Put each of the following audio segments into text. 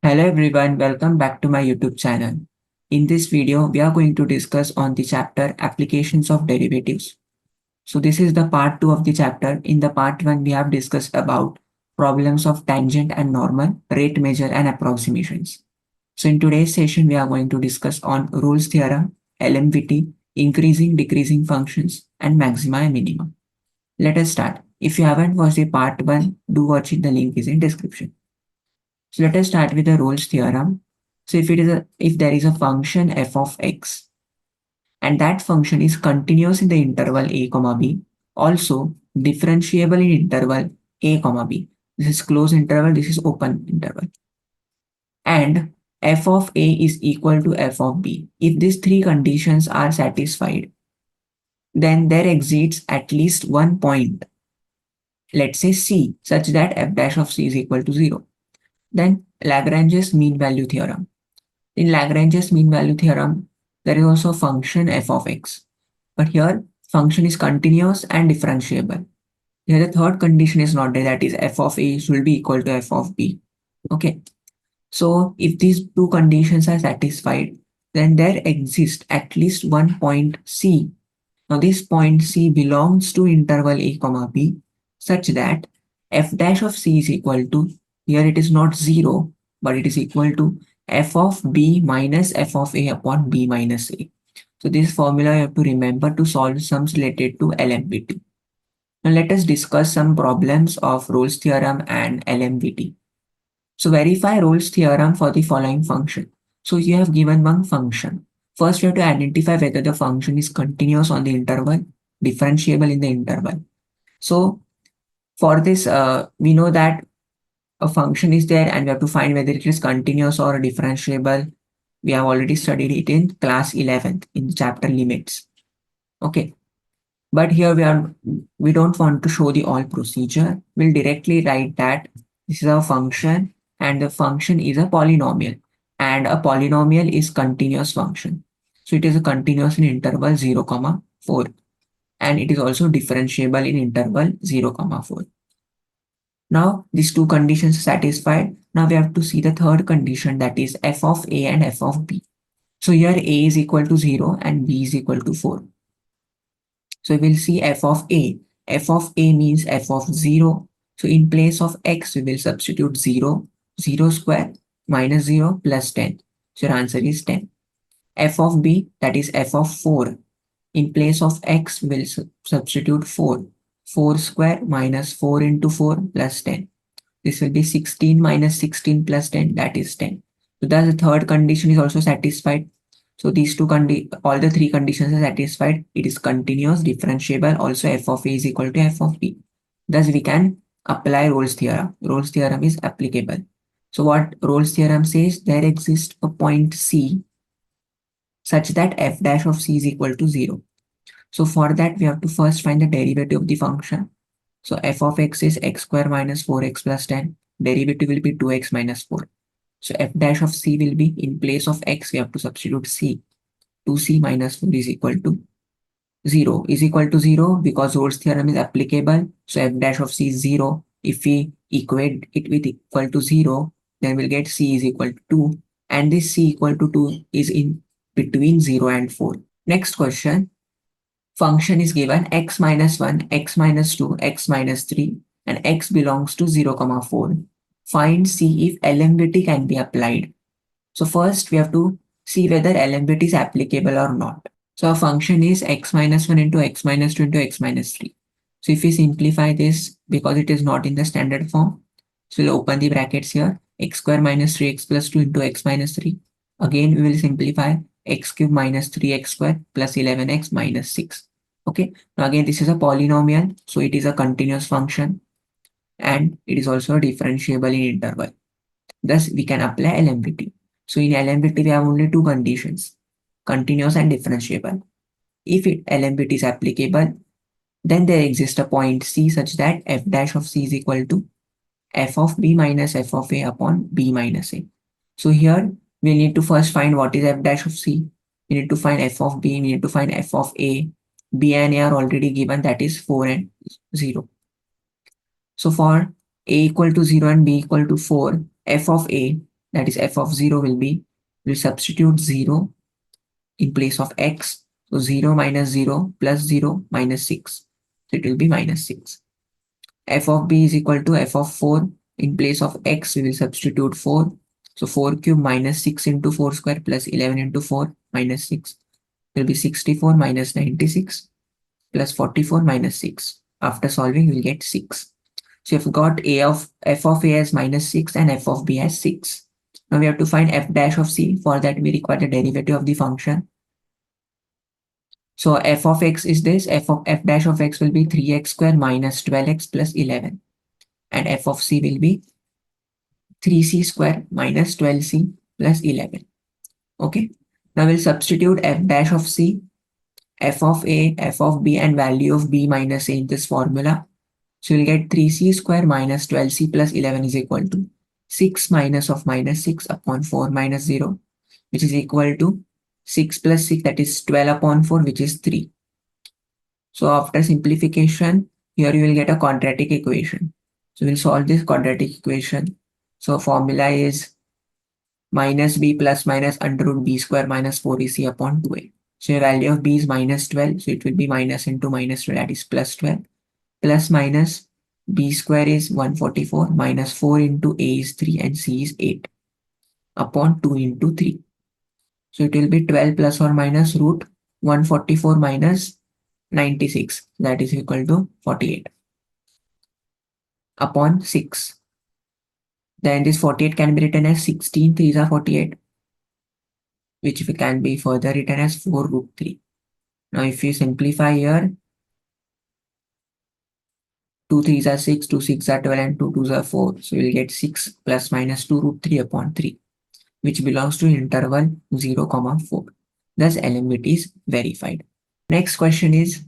Hello everyone, welcome back to my YouTube channel. In this video, we are going to discuss on the chapter Applications of Derivatives. So this is the part 2 of the chapter. In the part 1, we have discussed about problems of tangent and normal, rate measure and approximations. So in today's session, we are going to discuss on Rolle's theorem, LMVT, increasing, decreasing functions and maxima and minima. Let us start. If you haven't watched the part 1, do watch it, the link is in description. So let us start with the Rolle's theorem. So if there is a function f of x and that function is continuous in the interval a comma b, also differentiable in interval a comma b. This is closed interval, this is open interval. And f of a is equal to f of b. If these three conditions are satisfied, then there exists at least one point, let's say c, such that f dash of c is equal to 0. Then Lagrange's mean value theorem. In Lagrange's mean value theorem, there is also a function f of x. But here, function is continuous and differentiable. Here, the third condition is not there, that is f of a should be equal to f of b. Okay. So, if these two conditions are satisfied, then there exists at least one point c. Now, this point c belongs to interval a comma b such that f dash of c is equal to, here it is not 0, but it is equal to f of b minus f of a upon b minus a. So this formula you have to remember to solve sums related to LMVT. Now let us discuss some problems of Rolle's theorem and LMVT. So verify Rolle's theorem for the following function. So you have given one function. First, you have to identify whether the function is continuous on the interval, differentiable in the interval. So for this, we know that a function is there and we have to find whether it is continuous or differentiable. We have already studied it in class 11th in chapter limits. Okay. But here we don't want to show the all procedure. We'll directly write that this is a function and the function is a polynomial, and a polynomial is continuous function. So it is a continuous in interval 0, 4, and it is also differentiable in interval 0, 4. Now these two conditions are satisfied. Now we have to see the third condition, that is f of a and f of b. So here a is equal to 0 and b is equal to 4. So we will see f of a. F of a means f of 0. So in place of x, we will substitute 0, 0 square minus 0 plus 10. So your answer is 10. F of b, that is f of 4. In place of x, we will substitute 4. 4 square minus 4 into 4 plus 10. This will be 16 minus 16 plus 10, that is 10. So thus the third condition is also satisfied. So these two all the three conditions are satisfied. It is continuous, differentiable. Also f of a is equal to f of b. Thus we can apply Rolle's theorem. Rolle's theorem is applicable. So what Rolle's theorem says, there exists a point c such that f dash of c is equal to 0. So for that, we have to first find the derivative of the function. So f of x is x square minus 4x plus 10. Derivative will be 2x minus 4. So f dash of c will be, in place of x, we have to substitute c. 2c minus 4 is equal to 0. Is equal to 0 because Rolle's theorem is applicable. So f dash of c is 0. If we equate it with equal to 0, then we'll get c is equal to 2. And this c equal to 2 is in between 0 and 4. Next question. Function is given x minus 1, x minus 2, x minus 3, and x belongs to 0, 4. Find c if LMVT can be applied. So first we have to see whether LMVT is applicable or not. So our function is x minus 1 into x minus 2 into x minus 3. So if we simplify this, because it is not in the standard form, so we'll open the brackets here, x square minus 3x plus 2 into x minus 3. Again, we will simplify x cube minus 3x square plus 11x minus 6. Okay, now again, this is a polynomial, so it is a continuous function and it is also differentiable in interval. Thus, we can apply LMVT. So in LMVT, we have only two conditions, continuous and differentiable. If LMVT is applicable, then there exists a point C such that f dash of C is equal to f of b minus f of a upon b minus a. So here, we need to first find what is f dash of C. We need to find f of b, we need to find f of a. B and A are already given, that is 4 and 0. So for a equal to 0 and b equal to 4, f of a, that is f of 0 will be, we'll substitute 0 in place of x. So 0 minus 0 plus 0 minus 6. So it will be minus 6. F of b is equal to f of 4. In place of x, we will substitute 4. So 4 cube minus 6 into 4 square plus 11 into 4 minus 6 will be 64 minus 96 plus 44 minus 6. After solving, we'll get 6. So you've got f of a as minus 6 and f of b as 6. Now we have to find f dash of c. For that, we require the derivative of the function. So f of x is this, f dash of x will be 3x square minus 12x plus 11. And f of c will be 3c square minus 12c plus 11. Okay. Now we'll substitute f dash of c, f of a, f of b, and value of b minus a in this formula. So you'll get 3c square minus 12c plus 11 is equal to 6 minus of minus 6 upon 4 minus 0, which is equal to 6 plus 6, that is 12 upon 4, which is 3. So after simplification, here you will get a quadratic equation. So we'll solve this quadratic equation. So formula is minus b plus minus under root b square minus 4ac upon 2a. So your value of b is minus 12. So it will be minus into minus 12, that is plus 12. Plus minus b square is 144 minus 4 into a is 3 and c is 8 upon 2 into 3. So it will be 12 plus or minus root 144 minus 96, that is equal to 48 upon 6. Then this 48 can be written as 16 3s are 48, which can be further written as 4 root 3. Now if you simplify here, 2 3s are 6, 2 6 are 12, and 2 2s are 4. So you'll get 6 plus minus 2 root 3 upon 3, which belongs to interval 0, 4. Thus LMVT is verified. Next question is,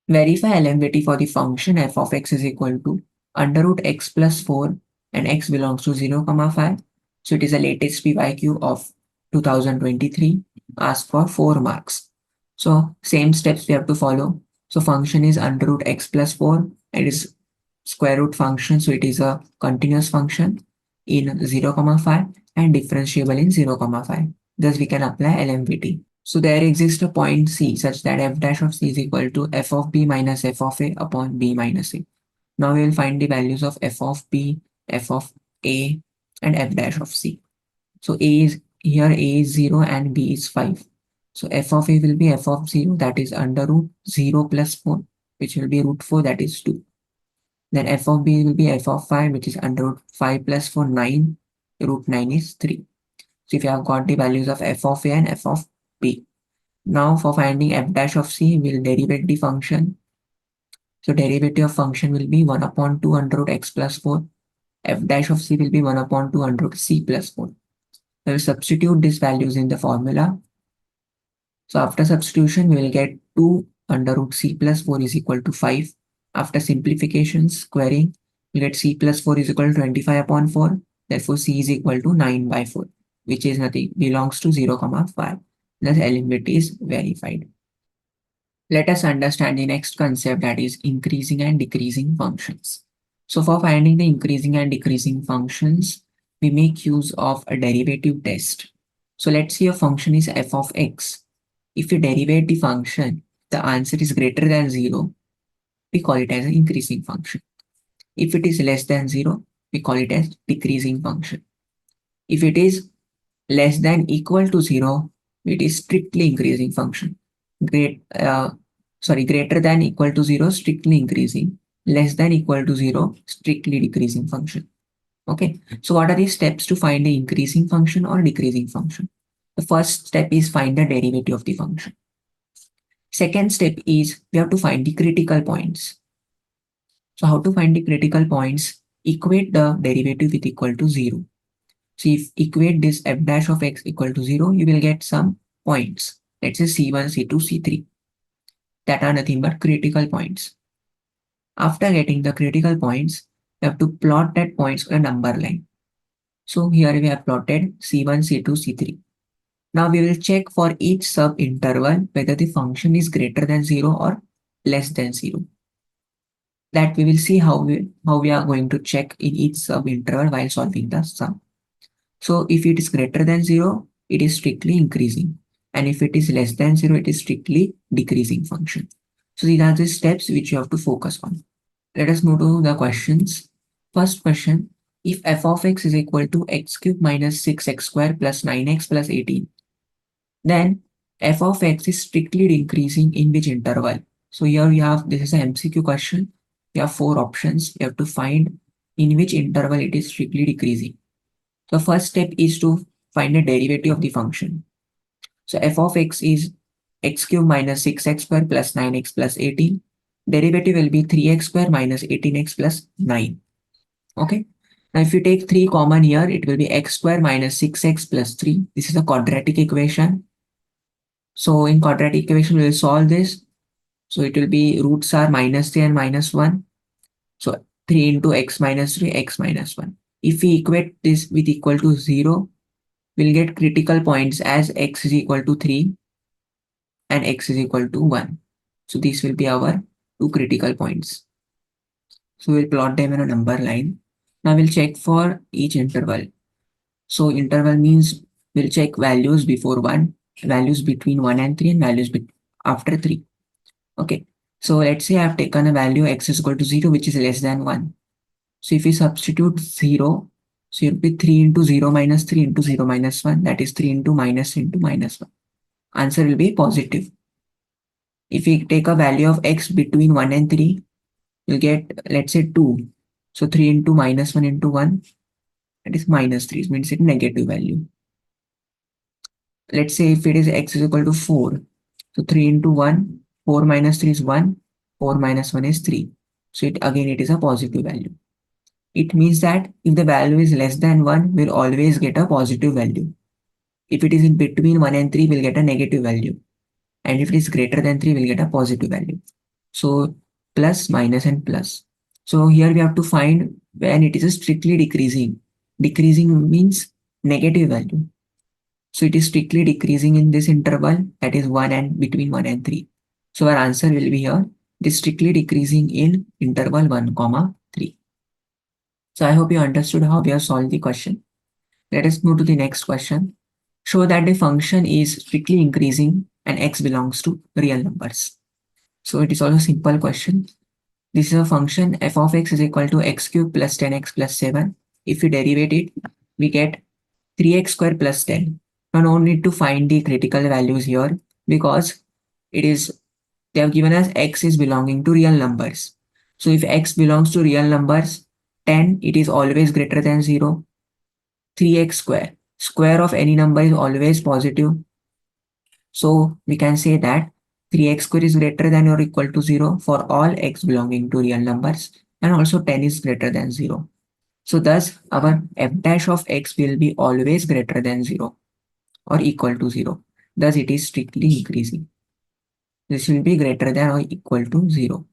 verify LMVT for the function f of x is equal to under root x plus 4 and x belongs to 0, 5. So it is the latest PYQ of 2023. Ask for 4 marks. So same steps we have to follow. So function is under root x plus 4. It is square root function. So it is a continuous function in 0, 5 and differentiable in 0, 5. Thus we can apply LMVT. So there exists a point C such that f dash of c is equal to f of b minus f of a upon b minus a. Now we will find the values of f of b, f of a, and f dash of c. So a is here, a is 0 and b is 5. So f of a will be f of 0, that is under root 0 plus 4, which will be root 4, that is 2. Then f of b will be f of 5, which is under root 5 plus 4, 9. Root 9 is 3. So if you have got the values of f of a and f of b. Now for finding f dash of c, we'll derivate the function. So derivative of function will be 1 upon 2 under root x plus 4. F dash of c will be 1 upon 2 under root c plus 4. We will substitute these values in the formula. So after substitution, we will get 2 under root c plus 4 is equal to 5. After simplification, squaring, we get c plus 4 is equal to 25 upon 4. Therefore, c is equal to 9 by 4, which is nothing, belongs to 0, 5. Thus, LMVT is verified. Let us understand the next concept, that is increasing and decreasing functions. So for finding the increasing and decreasing functions, we make use of a derivative test. So let's say a function is f of x. If you derivate the function, the answer is greater than 0, we call it as an increasing function. If it is less than 0, we call it as decreasing function. If it is less than equal to 0, it is strictly increasing function. Greater than equal to 0, strictly increasing. Less than equal to 0, strictly decreasing function. Okay, so what are the steps to find the increasing function or decreasing function? The first step is find the derivative of the function. Second step is we have to find the critical points. So how to find the critical points? Equate the derivative with equal to 0. So if equate this f dash of x equal to 0, you will get some points. Let's say C1, C2, C3. That are nothing but critical points. After getting the critical points, you have to plot that points on a number line. So here we have plotted C1, C2, C3. Now we will check for each sub-interval whether the function is greater than 0 or less than 0. That we will see how we are going to check in each sub-interval while solving the sum. So if it is greater than 0, it is strictly increasing. And if it is less than 0, it is strictly decreasing function. So these are the steps which you have to focus on. Let us move to the questions. First question, if f of x is equal to x cube minus 6x square plus 9x plus 18, then f of x is strictly decreasing in which interval? So here you have, this is an MCQ question. You have 4 options. You have to find in which interval it is strictly decreasing. The first step is to find the derivative of the function. So f of x is x cube minus 6x square plus 9x plus 18. Derivative will be 3x square minus 18x plus 9. Okay. Now if you take 3 common here, it will be x square minus 6x plus 3. This is a quadratic equation. So in quadratic equation, we will solve this. So it will be roots are minus 3 and minus 1. So 3 into x minus 3, x minus 1. If we equate this with equal to 0, we'll get critical points as x is equal to 3 and x is equal to 1. So these will be our 2 critical points. So we'll plot them in a number line. Now we'll check for each interval. So interval means we'll check values before 1, values between 1 and 3, and values after 3. Okay. So let's say I've taken a value x is equal to 0, which is less than 1. So if we substitute 0, so it will be 3 into 0 minus 3 into 0 minus 1, that is 3 into minus 1. Answer will be positive. If we take a value of x between 1 and 3, we'll get, let's say 2. So 3 into minus 1 into 1, that is minus 3, it means it's a negative value. Let's say if it is x is equal to 4, so 3 into 1, 4 minus 3 is 1, 4 minus 1 is 3. So it is a positive value. It means that if the value is less than 1, we'll always get a positive value. If it is in between 1 and 3, we'll get a negative value. And if it is greater than 3, we'll get a positive value. So plus, minus, and plus. So here we have to find when it is strictly decreasing. Decreasing means negative value. So it is strictly decreasing in this interval, that is 1 and between 1 and 3. So our answer will be here. It is strictly decreasing in interval 1, 3. So I hope you understood how we have solved the question. Let us move to the next question. Show that the function is strictly increasing and x belongs to real numbers. So it is also a simple question. This is a function f of x is equal to x cube plus 10x plus 7. If we derivate it, we get 3x square plus 10. Now no need to find the critical values here because they have given us x is belonging to real numbers. So if x belongs to real numbers, 10, it is always greater than 0. 3x square. Square of any number is always positive. So we can say that 3x square is greater than or equal to 0 for all x belonging to real numbers, and also 10 is greater than 0. So thus our f dash of x will be always greater than 0 or equal to 0. Thus it is strictly increasing. This will be greater than or equal to 0.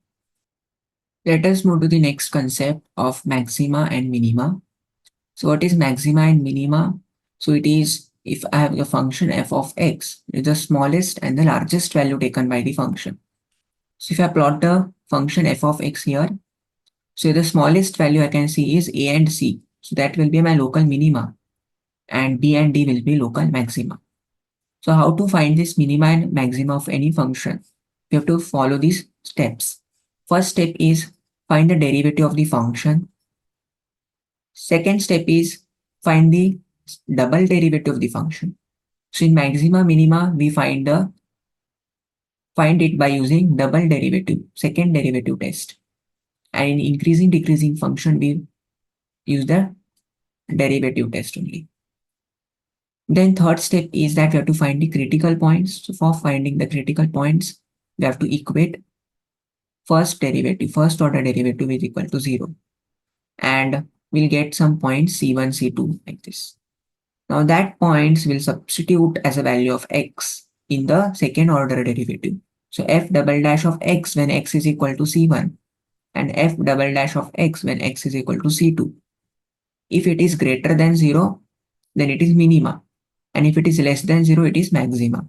Let us move to the next concept of maxima and minima. So what is maxima and minima? So it is if I have a function f of x, is the smallest and the largest value taken by the function. So if I plot the function f of x here, so the smallest value I can see is a and c. So that will be my local minima, and b and d will be local maxima. So how to find this minima and maxima of any function? You have to follow these steps. First step is find the derivative of the function. Second step is find the double derivative of the function. So in maxima minima, we find it by using double derivative, second derivative test. And in increasing decreasing function, we use the derivative test only. Then third step is that we have to find the critical points. So for finding the critical points, we have to equate first order derivative is equal to 0. And we'll get some points C1, C2 like this. Now that points will substitute as a value of x in the second order derivative. So f double dash of x when x is equal to c1 and f double dash of x when x is equal to c2. If it is greater than 0, then it is minima. And if it is less than 0, it is maxima.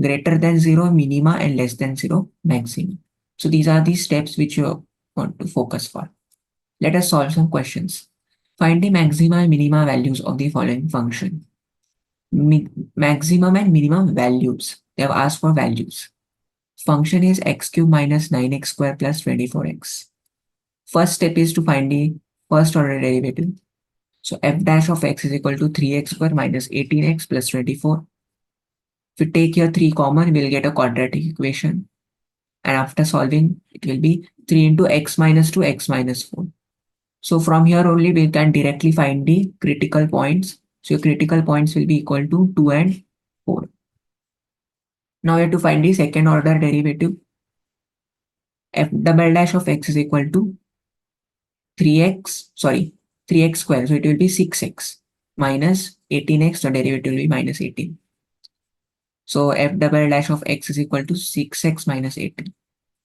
Greater than 0, minima, and less than 0, maxima. So these are the steps which you want to focus for. Let us solve some questions. Find the maxima and minima values of the following function. Maximum and minimum values. They have asked for values. Function is x cube minus 9x square plus 24x. First step is to find the first order derivative. So f dash of x is equal to 3x square minus 18x plus 24. If we take here 3 common, we'll get a quadratic equation. And after solving, it will be 3 into x minus 2, x minus 4. So from here only, we can directly find the critical points. So your critical points will be equal to 2 and 4. Now we have to find the second order derivative. F double dash of x is equal to 3x square. So it will be 6x minus 18x. The derivative will be minus 18. So f double dash of x is equal to 6x minus 18.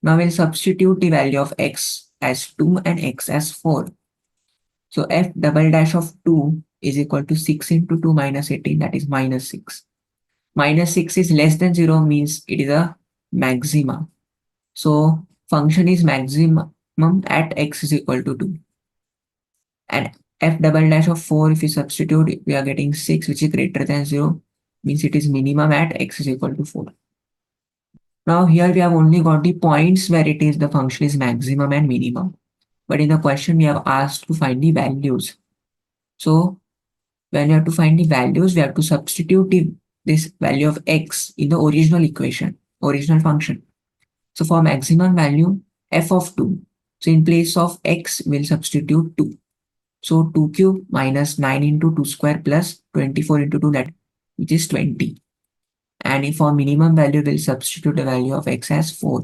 Now we'll substitute the value of x as 2 and x as 4. So f double dash of 2 is equal to 6 into 2 minus 18, that is minus 6. Minus 6 is less than 0, means it is a maxima. So function is maximum at x is equal to 2. And f double dash of 4, if we substitute, we are getting 6, which is greater than 0, means it is minimum at x is equal to 4. Now here we have only got the points where it is the function is maximum and minimum. But in the question, we have asked to find the values. So when you have to find the values, we have to substitute this value of x in the original equation, original function. So for maximum value, f of 2. So in place of x, we'll substitute 2. So 2 cube minus 9 into 2 square plus 24 into 2, that which is 20. And if for minimum value, we'll substitute the value of x as 4.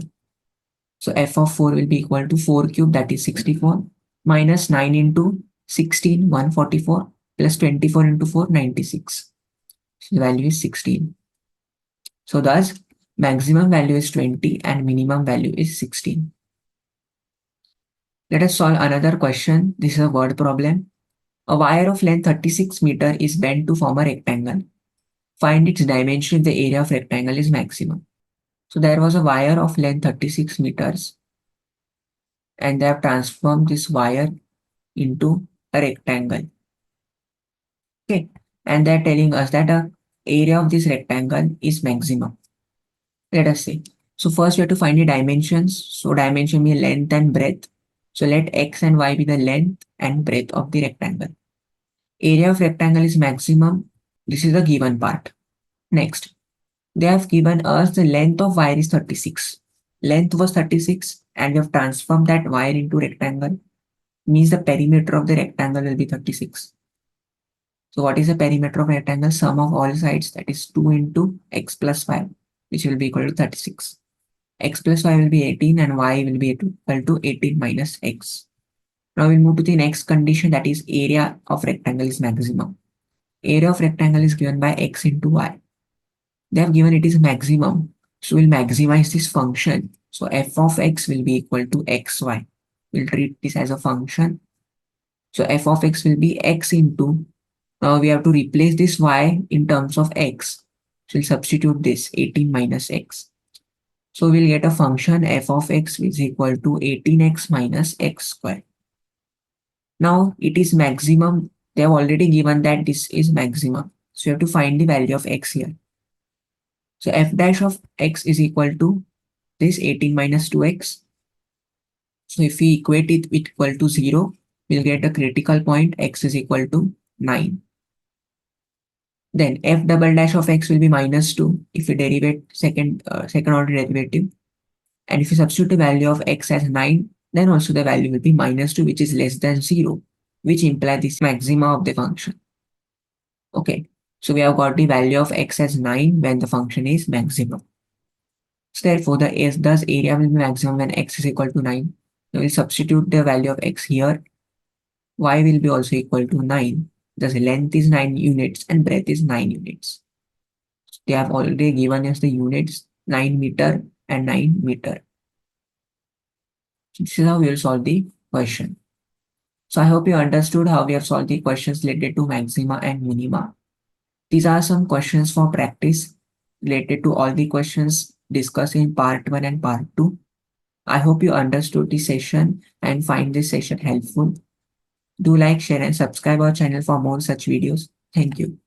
So f of 4 will be equal to 4 cube, that is 64, minus 9 into 16, 144, plus 24 into 4, 96. So the value is 16. So thus, maximum value is 20 and minimum value is 16. Let us solve another question. This is a word problem. A wire of length 36 meter is bent to form a rectangle. Find its dimension if the area of rectangle is maximum. So there was a wire of length 36 meters and they have transformed this wire into a rectangle. Okay, and they're telling us that the area of this rectangle is maximum. Let us see. So first we have to find the dimensions. So dimension means length and breadth. So let x and y be the length and breadth of the rectangle. Area of rectangle is maximum. This is the given part. Next, they have given us the length of wire is 36. Length was 36 and we have transformed that wire into rectangle. Means the perimeter of the rectangle will be 36. So what is the perimeter of rectangle? Sum of all sides, that is 2 into x plus 5, which will be equal to 36. X plus 5 will be 18 and y will be equal to 18 minus x. Now we'll move to the next condition, that is area of rectangle is maximum. Area of rectangle is given by x into y. They have given it is maximum. So we'll maximize this function. So f of x will be equal to xy. We'll treat this as a function. So f of x will be x into, now we have to replace this y in terms of x. So we'll substitute this 18 minus x. So we'll get a function f of x is equal to 18x minus x square. Now it is maximum. They have already given that this is maximum. So you have to find the value of x here. So f dash of x is equal to this 18 minus 2x. So if we equate it with equal to 0, we'll get a critical point x is equal to 9. Then f double dash of x will be minus 2 if we derivate second order derivative. And if you substitute the value of x as 9, then also the value will be minus 2, which is less than 0, which implies this maxima of the function. Okay, so we have got the value of x as 9 when the function is maximum. So therefore, thus area will be maximum when x is equal to 9. So we'll substitute the value of x here. Y will be also equal to 9. Thus length is 9 units and breadth is 9 units. They have already given us the units 9 meter and 9 meter. This is how we will solve the question. So I hope you understood how we have solved the questions related to maxima and minima. These are some questions for practice related to all the questions discussed in part 1 and part 2. I hope you understood the session and find this session helpful. Do like, share and subscribe our channel for more such videos. Thank you.